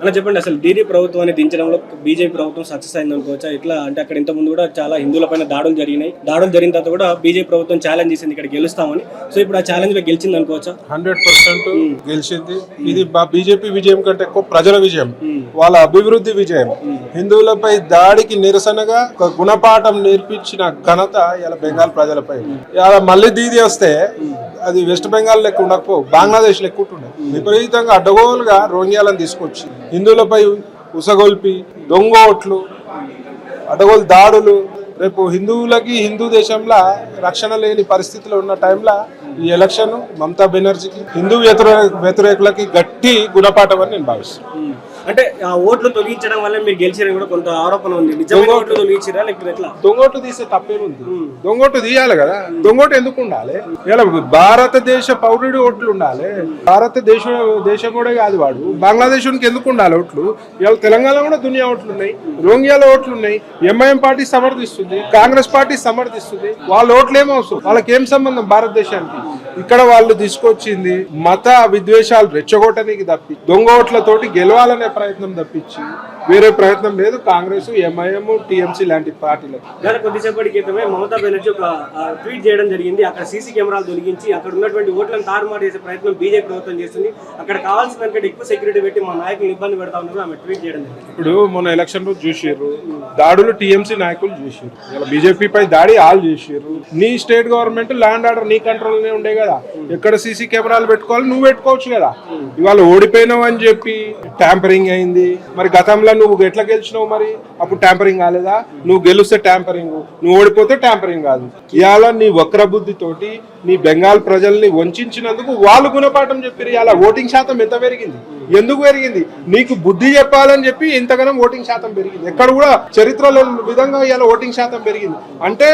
అలా చెప్పండి, అసలు డీడీ ప్రభుత్వాన్ని దించడంలో బీజేపీ ప్రభుత్వం సక్సెస్ అయింది అనుకోవచ్చా? ఇట్లా అంటే అక్కడ ఇంత ముందు కూడా చాలా హిందువుల పైన దాడులు జరిగినాయి. దాడులు జరిగిన తర్వాత కూడా బీజేపీ ప్రభుత్వం ఛాలెంజ్ చేసింది ఇక్కడ గెలుస్తామని. సో ఇప్పుడు ఆ ఛాలెంజ్ లో గెలిచింది అనుకోవచ్చా? 100% గెలిచింది. ఇది బీజేపీ విజయం కంటే ఎక్కువ ప్రజల విజయం, వాళ్ళ అభివృద్ధి విజయం. హిందువులపై దాడికి నిరసనగా ఒక గుణపాఠం నేర్పించిన ఘనత ఇలా బెంగాల్ ప్రజలపై. ఇలా మళ్ళీ దీది వస్తే అది వెస్ట్ బెంగాల్ లెక్క ఉండకపో, బంగ్లాదేశ్ లెక్క ఉంటుండే. విపరీతంగా అడ్డగోలుగా రోహింగ్యాలను తీసుకొచ్చి హిందువులపై ఉసగొల్పి దొంగ ఓట్లు, అడ్డగోలు దాడులు. రేపు హిందువులకి హిందూ దేశంలో రక్షణ లేని పరిస్థితిలో ఉన్న టైంలో ఈ ఎలక్షన్ మమతా బెనర్జీకి హిందూ వ్యతిరేకులకి గట్టి గుణపాఠం అని నేను భావిస్తున్నాను. అంటే ఆ ఓట్లు తొలగించడం వల్ల మీరు గెలిచారని కూడా కొంత ఆరోపణ ఉంది. నిజంగా ఓట్లు తొలగించారా లేకపోతే ఎట్లా? దొంగోట్లు తీసే తప్పేముంది? దొంగోటు తీయాలి కదా. దొంగోటు ఎందుకు ఉండాలి? ఇలా భారతదేశ పౌరుడి ఓట్లు ఉండాలి. భారతదేశం కూడా కాదు వాడు. బంగ్లాదేశానికి ఎందుకు ఉండాలి ఓట్లు? ఇలా తెలంగాణ కూడా దునియా ఓట్లు ఉన్నాయి, రోహింగ్యాల ఓట్లు ఉన్నాయి. ఎంఐఎం పార్టీ సమర్థిస్తుంది, కాంగ్రెస్ పార్టీ సమర్థిస్తుంది. వాళ్ళ ఓట్లు ఏమవసరం? వాళ్ళకి ఏం సంబంధం భారతదేశానికి? ఇక్కడ వాళ్ళు తీసుకొచ్చింది మత విద్వేషాలు రెచ్చగొట్టడానికి తప్పి దొంగ ఓట్లతోటి గెలవాలనే ప్రయత్నం తప్పించి వేరే ప్రయత్నం లేదు. కాంగ్రెస్, ఎంఐఎం, టీఎంసీ లాంటి పార్టీలకు. కొద్దిసేపటి క్రితమే మమతా బెనర్జీ ఒక ట్వీట్ చేయడం జరిగింది. అక్కడ సీసీ కెమెరాలు తొలగించి అక్కడ ఉన్నటువంటి ఓట్లను తారుమారు చేసే ప్రయత్నం బీజేపీ ప్రభుత్వం చేస్తుంది. అక్కడ కావాల్సిన దానికంటే ఎక్కువ సెక్యూరిటీ పెట్టి మా నాయకులు ఇబ్బంది పెడతా ఉన్నారు ఆమె ట్వీట్ చేయడం జరిగింది. ఇప్పుడు మొన్న ఎలక్షన్ లో చూసారు దాడులు, టీఎంసీ నాయకులు చేసారు. ఇలా బీజేపీ పై దాడి ఆల్ చేసారు. నీ స్టేట్ గవర్నమెంట్ ల్యాండ్ ఆర్డర్ నీ కంట్రోల్లోనే ఉండే కదా. ఎక్కడ సీసీ కెమెరాలు పెట్టుకోవాలి నువ్వు పెట్టుకోవచ్చు కదా. ఇవాళ ఓడిపోయినావు అని చెప్పి ట్యాంపరింగ్ అయింది. మరి గతంలో నువ్వు ఎట్లా గెలిచినావు? మరి అప్పుడు ట్యాంపరింగ్ కాలేదా? నువ్వు గెలిస్తే ట్యాంపరింగ్, నువ్వు ఓడిపోతే ట్యాంపరింగ్ కాదు. ఇవాళ నీ వక్ర బుద్ధితోటి నీ బెంగాల్ ప్రజల్ని వంచినందుకు వాళ్ళు గుణపాఠం చెప్పారు. ఇలా ఓటింగ్ శాతం ఎంత పెరిగింది? ఎందుకు పెరిగింది? నీకు బుద్ధి చెప్పాలని చెప్పి ఇంతగానో ఓటింగ్ శాతం పెరిగింది. ఎక్కడ కూడా చరిత్రలో విధంగా ఇలా ఓటింగ్ శాతం పెరిగింది. అంటే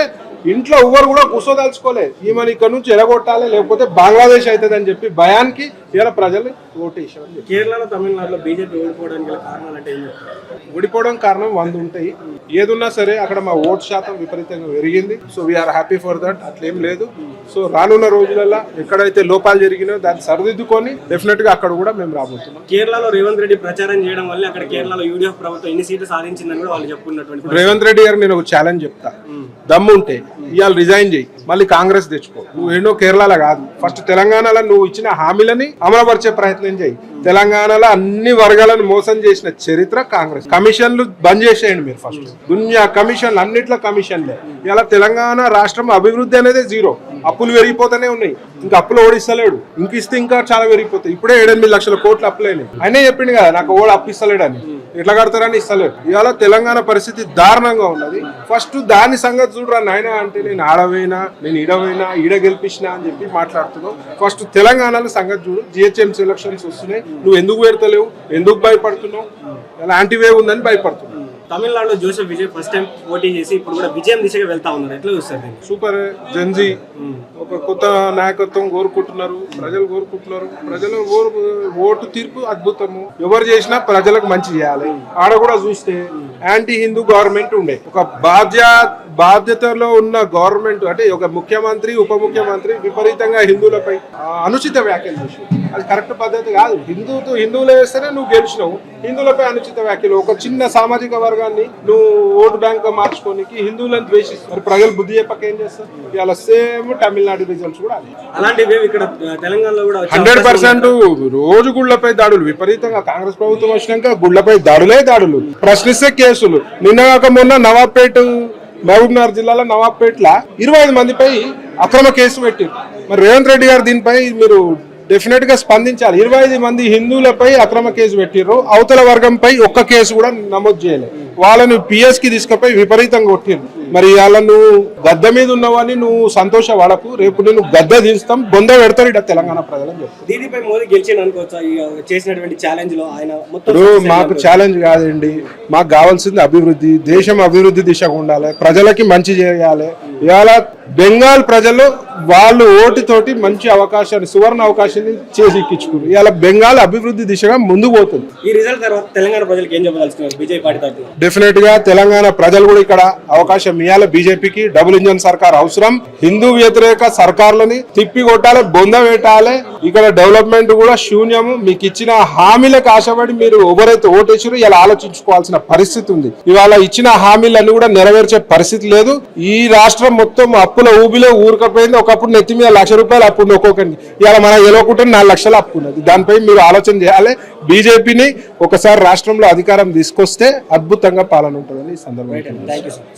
ఇంట్లో ఎవరు కూడా కూర్చోదలుచుకోలేదు. ఈమెను ఇక్కడ నుంచి ఎడగొట్టాలి లేకపోతే బంగ్లాదేశ్ అవుతుంది అని చెప్పి భయానికి ఇలా ప్రజలు ఓటేసారు. కేరళలో, తమిళనాడులో బీజేపీ ఓడిపోవడానికి కారణాలు అంటే ఓడిపోవడం కారణం 100 ఉంటాయి. ఏదున్నా సరే అక్కడ మా ఓటు శాతం విపరీతంగా పెరిగింది. So we are happy for that. అట్లేం లేదు. సో రానున్న రోజులలో ఎక్కడైతే లోపాలు జరిగినాయో దాన్ని సరిదిద్దుకొని డెఫినెట్ గా అక్కడ కూడా మేము రాబోతున్నాం. కేరళలో రేవంత్ రెడ్డి ప్రచారం చేయడం వల్ల అక్కడ కేరళలో యూడీఎఫ్ ప్రభుత్వం ఎన్ని సీట్లు సాధించిందని కూడా వాళ్ళు చెప్పుకున్నటువంటి. రేవంత్ రెడ్డి గారు నేను ఒక ఛాలెంజ్ చెప్తా. దమ్ము ఉంటే ఇవాళ రిజైన్ చేయి, మళ్ళీ కాంగ్రెస్ తెచ్చుకో. నువ్వు ఎన్నో కేరళలో కాదు, ఫస్ట్ తెలంగాణలో నువ్వు ఇచ్చిన హామీలని అమలుపరిచే ప్రయత్నం చేయి. తెలంగాణలో అన్ని వర్గాలను మోసం చేసిన చరిత్ర కాంగ్రెస్. కమిషన్లు బంద్ చేసేయండి మీరు. ఫస్ట్ దునియా కమిషన్లు, అన్నిట్లో కమిషన్లే. ఇలా తెలంగాణ రాష్ట్రం అభివృద్ధి అనేది 0. అప్పులు పెరిగిపోతూనే ఉన్నాయి. ఇంకా అప్పులు ఓడిస్తలేడు. ఇంక ఇస్తే ఇంకా చాలా పెరిగిపోతాయి. ఇప్పుడే 7-8 లక్షల కోట్లు అప్పులైనాయి. ఆయనే చెప్పిండు కదా నాకు ఓడి అప్పు ఇస్తలేడని. ఎట్లా కడతారని ఇస్తలేడు. ఇవాళ తెలంగాణ పరిస్థితి దారుణంగా ఉన్నది. ఫస్ట్ దాని సంగతి చూడరా నాయన అంటే నేను ఆడవైనా, నేను ఈడవైనా, ఈడ గెలిపించినా అని చెప్పి మాట్లాడుతున్నావు. ఫస్ట్ తెలంగాణలో సంగతి చూడు. జిహెచ్ఎంసీ ఎలక్షన్స్ వస్తున్నాయి. నువ్వు ఎందుకు పెడతలేవు? ఎందుకు భయపడుతున్నావు? ఎలాంటివే ఉందని భయపడుతున్నావు. తమిళనాడులో జోసెఫ్ విజయ్ ఫస్ట్ టైం పోటీ చేసి ఇప్పుడు కూడా విజయం దిశగా వెళ్తా ఉన్నారు. ఎట్లా చూస్తారు? సూపర్. జెన్జీ ఒక కొత్త నాయకత్వం కోరుకుంటున్నారు, ప్రజలు కోరుకుంటున్నారు. ప్రజలు ఓటు తీర్పు అద్భుతము. ఎవరు చేసినా ప్రజలకు మంచి చేయాలి. ఆడ కూడా చూస్తే యాంటీ హిందూ గవర్నమెంట్ ఉండే, ఒక బాధ్యతలో ఉన్న గవర్నమెంట్ అంటే ఒక ముఖ్యమంత్రి, ఉప ముఖ్యమంత్రి విపరీతంగా హిందువులపై అనుచిత వ్యాఖ్యలు చేసి, అది కరెక్ట్ పద్ధతి కాదు. హిందువులు వేస్తేనే నువ్వు గెలిచినావు. హిందువులపై అనుచిత వ్యాఖ్యలు, ఒక చిన్న సామాజిక వర్గాన్ని నువ్వు ఓటు బ్యాంక్ హిందువులను ద్వేషిస్తారు. మరి ప్రజలు బుద్ధి చెప్పక ఏం చేస్తారు? ఇలా సేమ్ తమిళనాడు రిజల్ట్స్ కూడా అలాంటివి ఇక్కడ తెలంగాణలో కూడా 100% రోజు గుళ్లపై దాడులు విపరీతంగా. కాంగ్రెస్ ప్రభుత్వం వచ్చినాక గుళ్లపై దాడులు, ప్రశ్నిస్తే కేసులు. నిన్న మొన్న నవాబ్పేట, మహబూబ్నగర్ జిల్లాలో నవాబ్పేటలో 25 మందిపై అక్రమ కేసు పెట్టారు. మరి రేవంత్ రెడ్డి గారు దీనిపై మీరు డెఫినెట్ గా స్పందించాలి. 25 మంది హిందువులపై అక్రమ కేసు పెట్టిర్రు. అవతల వర్గంపై ఒక్క కేసు కూడా నమోదు చేయలేదు. వాళ్ళని పిఎస్ కి తీసుకుపోయి విపరీతంగా కొట్టిర్రు. మరి వాళ్ళ నువ్వు గద్ద మీద ఉన్నవని నువ్వు సంతోషపడకు. రేపు నేను గద్ద దించుతాం, బొంద పెడతారు ఇక్కడ తెలంగాణ ప్రజలని చెప్పి. దీనిపై మోదీ గెలిచిన అనుకోవచ్చా? చేసినటువంటి ఛాలెంజ్ లో ఆయన మాకు ఛాలెంజ్ కాదండి, మాకు కావాల్సింది అభివృద్ధి. దేశం అభివృద్ధి దిశగా ఉండాలి, ప్రజలకి మంచి చేయాలి. ఇవాళ బెంగాల్ ప్రజలు వాళ్ళు ఓటుతోటి మంచి అవకాశాన్ని, సువర్ణ అవకాశాన్ని చేసి ఎక్కించుకున్నారు. ఇలా బెంగాల్ అభివృద్ధి దిశగా ముందుకు పోతుంది. ఈ రిజల్ట్ తర్వాత తెలంగాణ ప్రజలకు ఏం చెప్పదలుచుకున్నారు బీజేపీ పార్టీ తరఫున? డెఫినెట్ గా తెలంగాణ ప్రజలు కూడా ఇక్కడ అవకాశం ఇవ్వాలి. బీజేపీకి డబుల్ ఇంజన్ సర్కార్ అవసరం. హిందూ వ్యతిరేక సర్కార్లని తిప్పి కొట్టాలి, బొంద పెట్టాలి. ఇక్కడ డెవలప్మెంట్ కూడా శూన్యము. మీకు ఇచ్చిన హామీలకు ఆశపడి మీరు ఎవరైతే ఓటేసారో ఇలా ఆలోచించుకోవాల్సిన పరిస్థితి ఉంది. ఇవాళ ఇచ్చిన హామీలన్నీ కూడా నెరవేర్చే పరిస్థితి లేదు. ఈ రాష్ట్రం మొత్తం అప్పుల ఊబిలో ఊరకపోయింది. ఒకప్పుడు నెత్తి మీద ₹1,00,000 అప్పు ఉంది ఒక్కొక్కరిని. ఇవాళ మనం ఎలాకుంటే 4 లక్షల అప్పు ఉన్నది. దానిపై మీరు ఆలోచన చేయాలి. బీజేపీని ఒకసారి రాష్ట్రంలో అధికారం తీసుకొస్తే అద్భుతంగా పాలన ఉంటుందని ఈ సందర్భంగా. Thank you so much.